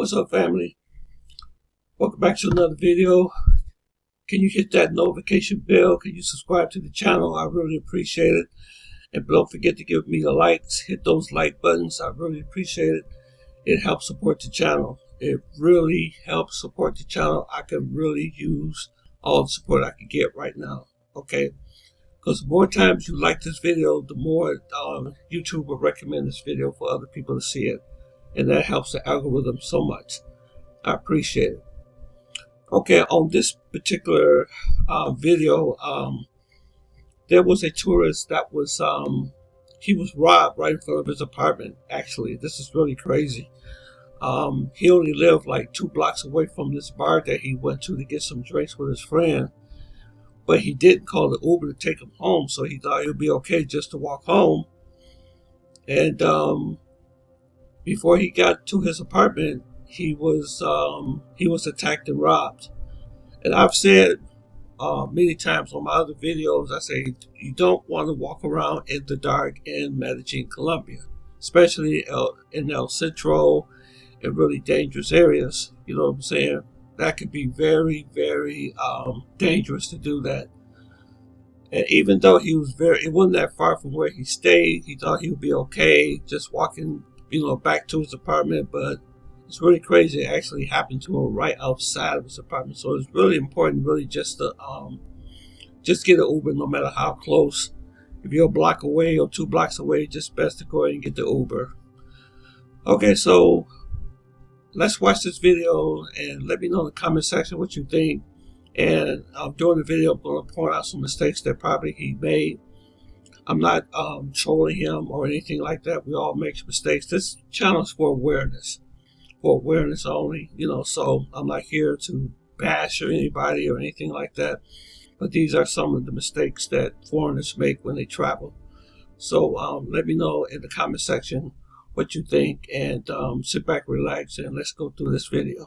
What's up, family? Welcome back to another video. Can you hit that notification bell? Can you subscribe to the channel? I really appreciate it. And don't forget to give me the likes. Hit those like buttons. I really appreciate it. It helps support the channel. It really helps support the channel. I can really use all the support I can get right now. Okay? Because the more times you like this video, the more YouTube will recommend this video for other people to see it. And that helps the algorithm so much. I appreciate it. Okay, on this particular video, there was a tourist that was, he was robbed right in front of his apartment, actually. This is really crazy. He only lived like 2 blocks away from this bar that he went to get some drinks with his friend. But he didn't call the Uber to take him home, so he thought it would be okay just to walk home. And before he got to his apartment, he was attacked and robbed. And I've said many times on my other videos, I say you don't want to walk around in the dark in Medellin, Colombia, especially in El Centro, in really dangerous areas. You know what I'm saying? That could be very, very dangerous to do that. And even though it wasn't that far from where he stayed, he thought he would be okay just walking, back to his apartment. But it's really crazy. It actually happened to him right outside of his apartment. So it's really important, really, just to just get an Uber, no matter how close. If you're a block away or 2 blocks away, just best to go ahead and get the Uber. Okay, so let's watch this video and let me know in the comment section what you think. And during the video, I'm going to point out some mistakes that probably he made. I'm not trolling him or anything like that. We all make mistakes. This channel is for awareness only, so I'm not here to bash or anybody or anything like that. But these are some of the mistakes that foreigners make when they travel. So let me know in the comment section what you think, and sit back, relax, and let's go through this video.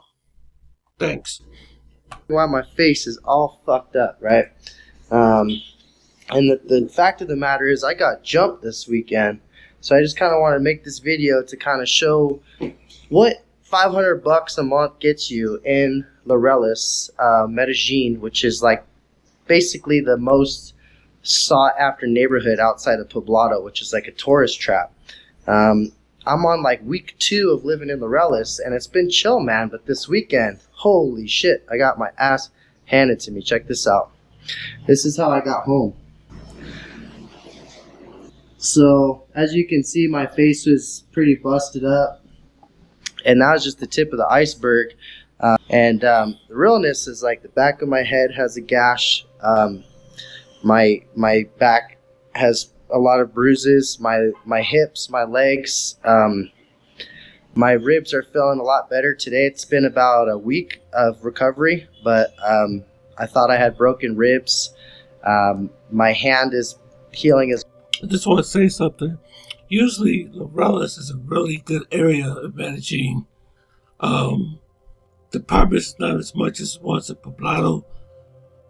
Thanks. Why my face is all fucked up, right? And the fact of the matter is I got jumped this weekend. So I just kind of want to make this video to kind of show what $500 a month gets you in Laureles, Medellin, which is like basically the most sought after neighborhood outside of Poblado, which is like a tourist trap. I'm on like week 2 of living in Laureles, and it's been chill, man. But this weekend, holy shit, I got my ass handed to me. Check this out. This is how I got home. So as you can see, my face was pretty busted up, and that was just the tip of the iceberg. The realness is like the back of my head has a gash. My back has a lot of bruises. My hips, my legs, my ribs are feeling a lot better today. It's been about a week of recovery, but I thought I had broken ribs. My hand is healing as. I just want to say something. Usually, Laureles is a really good area of Medellin. The problem is not as much as it was in Poblado.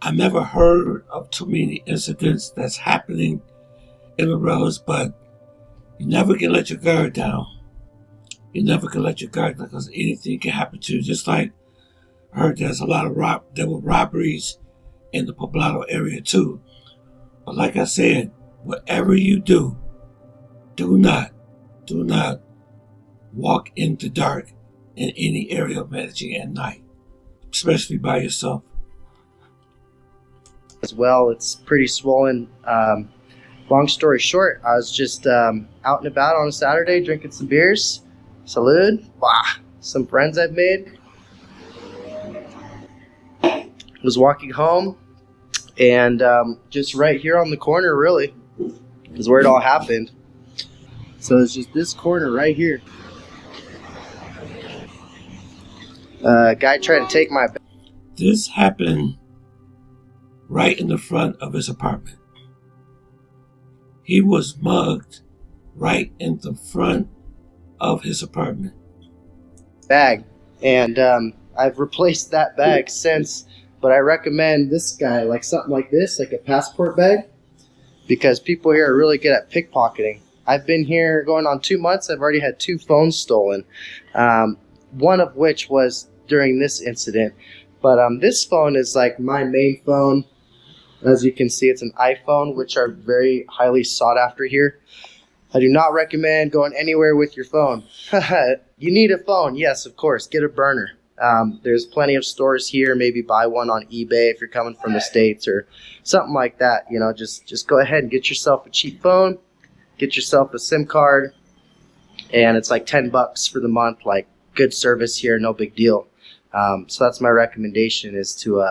I never heard of too many incidents that's happening in Laureles, but you never can let your guard down. You never can let your guard down, because anything can happen to you. Just like I heard there were robberies in the Poblado area too. But like I said, whatever you do, do not walk in the dark in any area of Medellin at night, especially by yourself. As well, it's pretty swollen. Long story short, I was just out and about on a Saturday drinking some beers. Salud. Wow. Some friends I've made. Was walking home, and just right here on the corner really is where it all happened. So it's just this corner right here. Guy tried to take my bag. This happened right in the front of his apartment. He was mugged right in the front of his apartment. Bag. And I've replaced that bag since, but I recommend this guy, like something like this, like a passport bag, because people here are really good at pickpocketing. I've been here going on 2 months. I've already had 2 phones stolen. one of which was during this incident. But this phone is like my main phone. As you can see, it's an iPhone, which are very highly sought after here. I do not recommend going anywhere with your phone. You need a phone, yes, of course. Get a burner. There's plenty of stores here. Maybe buy one on eBay if you're coming from the States or something like that. You know, just go ahead and get yourself a cheap phone. Get yourself a SIM card, and it's like $10 for the month. Like, good service here, no big deal. So that's my recommendation, is to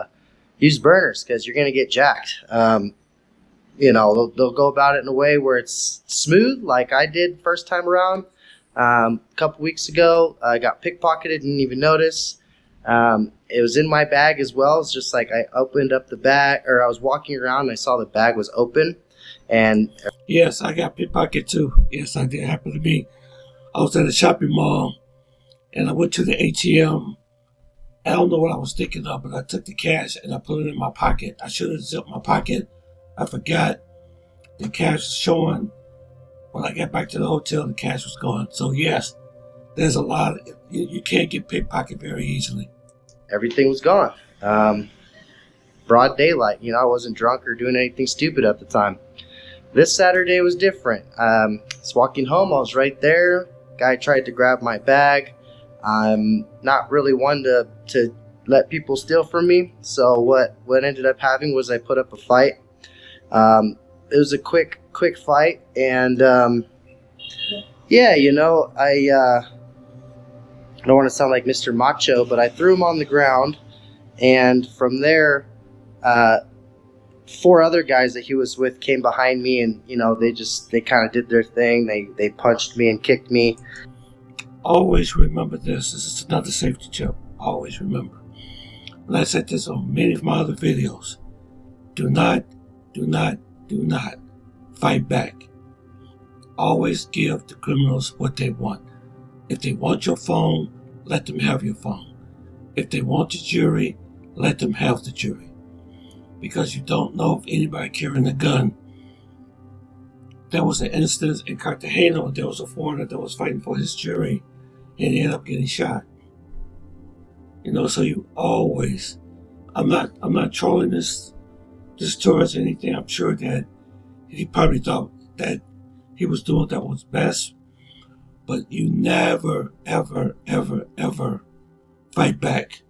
use burners, because you're gonna get jacked. You know, they'll go about it in a way where it's smooth, like I did first time around. A couple weeks ago, I got pickpocketed, didn't even notice. It was in my bag as well. It's just like I opened up the bag, or I was walking around and I saw the bag was open. And yes, I got pickpocketed too. Yes, I did happen to me. I was at a shopping mall and I went to the ATM. I don't know what I was thinking of, but I took the cash and I put it in my pocket. I should have zipped my pocket. I forgot. The cash was showing. When I got back to the hotel, the cash was gone. So yes, there's a lot. You can't get pickpocketed very easily. Everything was gone. Broad daylight. You know, I wasn't drunk or doing anything stupid at the time. This Saturday was different. I was walking home. I was right there. Guy tried to grab my bag. I'm not really one to let people steal from me. So what ended up having was I put up a fight. It was a quick fight, and yeah, you know, I don't want to sound like Mr. Macho, but I threw him on the ground, and from there, 4 other guys that he was with came behind me, and you know, they kind of did their thing. They punched me and kicked me. Always remember this. This is another safety tip. Always remember. And I said this on many of my other videos. Do not fight back. Always give the criminals what they want. If they want your phone, let them have your phone. If they want the jury, let them have the jury. Because you don't know if anybody carrying a gun. There was an instance in Cartagena. There was a foreigner that was fighting for his jury, and he ended up getting shot. You know, so you always. I'm not trolling this tourist or anything. I'm sure that he probably thought that he was doing that was best, but you never, ever, ever, ever fight back.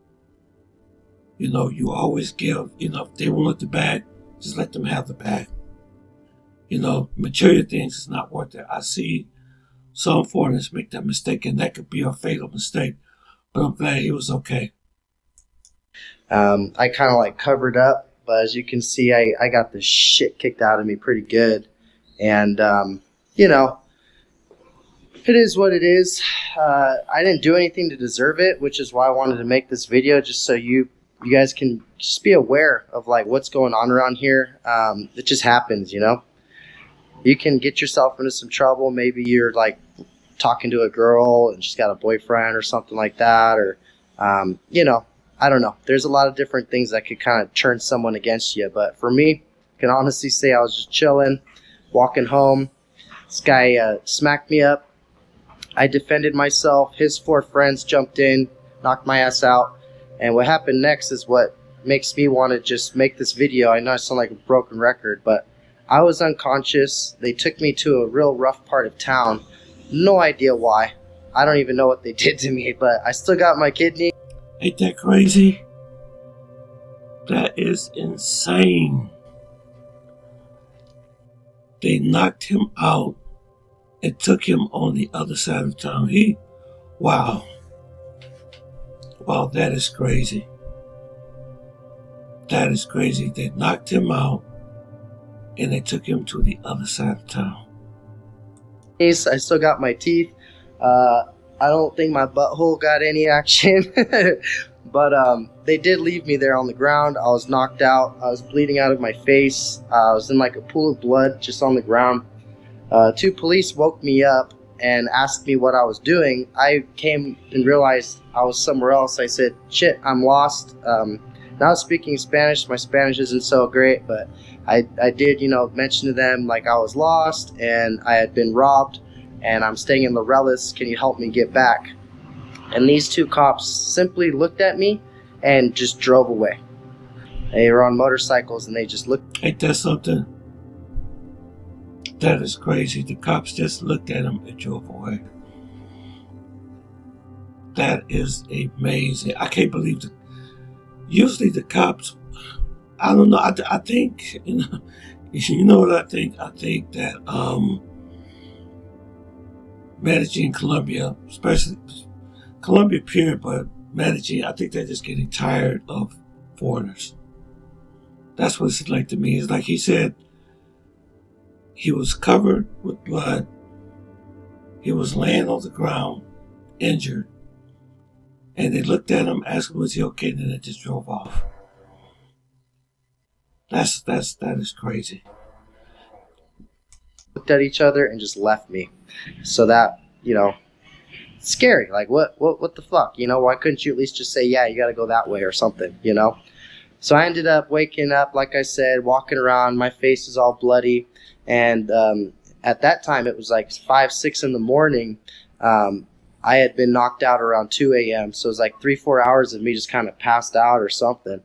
You know, you always give. You know, if they want the bag, just let them have the bag. You know, material things is not worth it. I see some foreigners make that mistake, and that could be a fatal mistake. But I'm glad he was okay. I kind of like covered up, but as you can see, I got the shit kicked out of me pretty good. And, you know, it is what it is. I didn't do anything to deserve it, which is why I wanted to make this video, just so you guys can just be aware of like what's going on around here. It just happens, you know. You can get yourself into some trouble. Maybe you're like talking to a girl and she's got a boyfriend or something like that, or you know, I don't know. There's a lot of different things that could kind of turn someone against you. But for me, I can honestly say I was just chilling, walking home. This guy smacked me up. I defended myself. His 4 friends jumped in, knocked my ass out. And what happened next is what makes me want to just make this video. I know I sound like a broken record, but I was unconscious. They took me to a real rough part of town. No idea why. I don't even know what they did to me, but I still got my kidney. Ain't that crazy? That is insane. They knocked him out and took him on the other side of town. Wow, that is crazy. That is crazy. They knocked him out and they took him to the other side of town. I still got my teeth. I don't think my butthole got any action, but they did leave me there on the ground. I was knocked out. I was bleeding out of my face. I was in like a pool of blood just on the ground. 2 police woke me up and asked me what I was doing. I came and realized I was somewhere else. I said, shit, I'm lost. Not speaking Spanish. My Spanish isn't so great, but I did, you know, mention to them like I was lost and I had been robbed and I'm staying in Larelis. Can you help me get back? And these two cops simply looked at me and just drove away. They were on motorcycles and they just looked. Ain't that something? That is crazy. The cops just looked at him and drove away. That is amazing. I can't believe that. Usually the cops, I don't know. I think, you know what I think? I think that Medellin, Colombia, especially Colombia period, but Medellin, I think they're just getting tired of foreigners. That's what it's like to me. It's like he said, he was covered with blood. He was laying on the ground, injured. And they looked at him, asked him, was he okay? And then they just drove off. That is crazy. Looked at each other and just left me. So that, scary. Like, what the fuck? Why couldn't you at least just say, yeah, you got to go that way or something, So I ended up waking up, like I said, walking around. My face is all bloody. And at that time, it was like 5, 6 in the morning. I had been knocked out around 2 a.m. So it was like 3-4 hours of me just kind of passed out or something.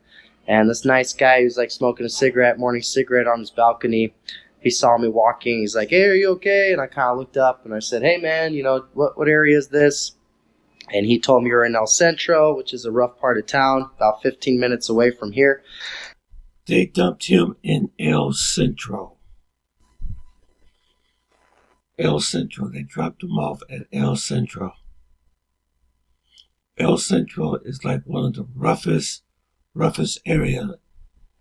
And this nice guy who's like smoking a morning cigarette on his balcony, he saw me walking. He's like, hey, are you okay? And I kind of looked up and I said, hey, man, what area is this? And he told me we're in El Centro, which is a rough part of town, about 15 minutes away from here. They dumped him in El Centro. El Centro. They dropped him off at El Centro. El Centro is like one of the roughest area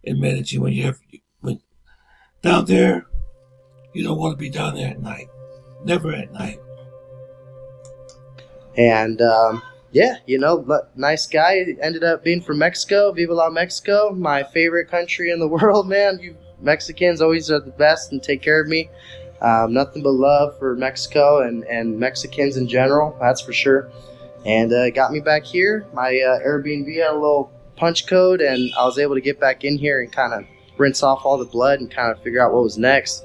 in Medellin. When down there, you don't want to be down there at night. Never at night. And nice guy. Ended up being from Mexico. Viva la Mexico, my favorite country in the world, man. You Mexicans always are the best and take care of me. Nothing but love for Mexico and Mexicans in general, that's for sure. And got me back here. My Airbnb had a little punch code, and I was able to get back in here and kind of rinse off all the blood and kind of figure out what was next.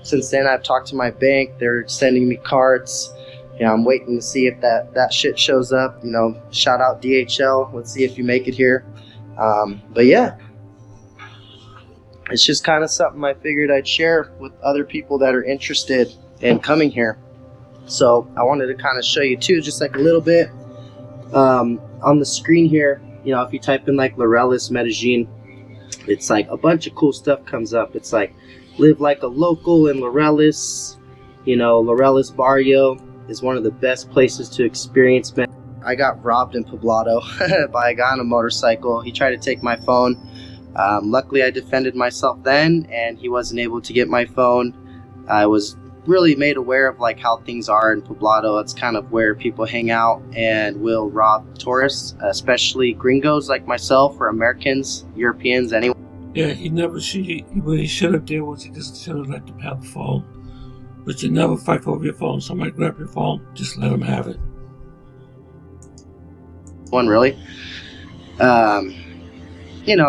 Since then, I've talked to my bank. They're sending me cards. I'm waiting to see if that shit shows up. Shout out DHL. Let's see if you make it here. But yeah, it's just kind of something I figured I'd share with other people that are interested in coming here. So I wanted to kind of show you too, just like a little bit on the screen here. If you type in like Laureles, Medellin, it's like a bunch of cool stuff comes up. It's like live like a local in Laureles. Laureles Barrio is one of the best places to experience. I got robbed in Poblado by a guy on a motorcycle. He tried to take my phone. Luckily, I defended myself then, and he wasn't able to get my phone. I was really made aware of like how things are in Poblado. It's kind of where people hang out and will rob tourists, especially gringos like myself or Americans, Europeans, anyone. Yeah, what he should have did was he just should have let them have the phone. But you never fight over your phone. Somebody grab your phone, just let them have it. One really.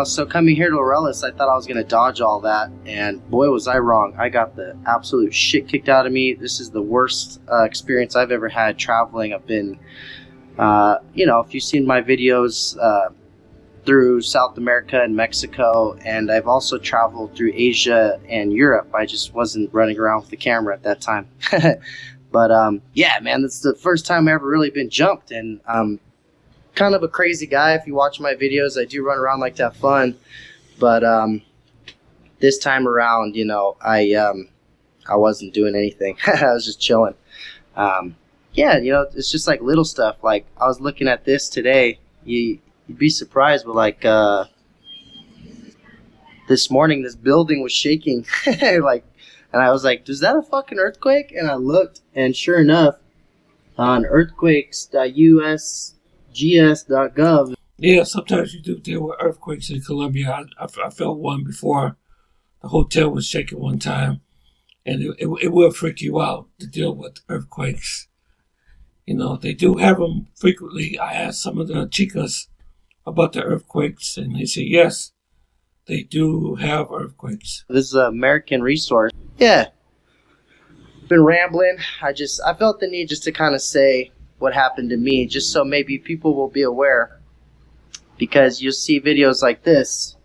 So coming here to Laureles, I thought I was going to dodge all that, and boy, was I wrong. I got the absolute shit kicked out of me. This is the worst experience I've ever had traveling. I've been, if you've seen my videos through South America and Mexico, and I've also traveled through Asia and Europe. I just wasn't running around with the camera at that time. But, yeah, man, that's the first time I've ever really been jumped, and kind of a crazy guy. If you watch my videos, I do run around like to have fun, but this time around, I wasn't doing anything. I was just chilling. It's just like little stuff. Like I was looking at this today. You'd be surprised, but like this morning, this building was shaking. And I was like, is that a fucking earthquake? And I looked, and sure enough, on earthquakes.usgs.gov. Yeah, sometimes you do deal with earthquakes in Colombia. I felt one before. The hotel was shaking one time, and it will freak you out to deal with earthquakes. They do have them frequently. I asked some of the chicas about the earthquakes, and they say yes, they do have earthquakes. This is an American resource. Yeah. Been rambling. I felt the need just to kind of say, what happened to me, just so maybe people will be aware, because you'll see videos like this.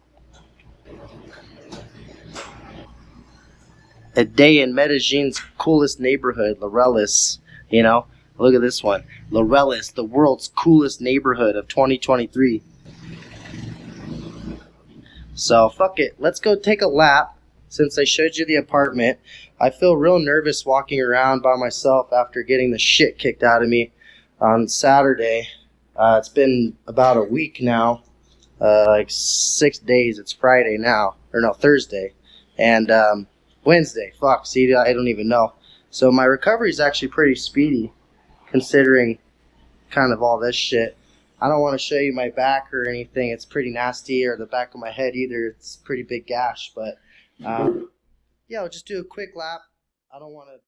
A day in Medellin's coolest neighborhood, Laureles. Look at this one. Laureles, the world's coolest neighborhood of 2023. So, fuck it. Let's go take a lap. Since I showed you the apartment, I feel real nervous walking around by myself after getting the shit kicked out of me on Saturday. It's been about a week now. Like 6 days. It's Friday now. Or no, Thursday. And, Wednesday. Fuck, see, I don't even know. So my recovery is actually pretty speedy, considering kind of all this shit. I don't want to show you my back or anything. It's pretty nasty, or the back of my head either. It's a pretty big gash. But, yeah, I'll just do a quick lap. I don't want to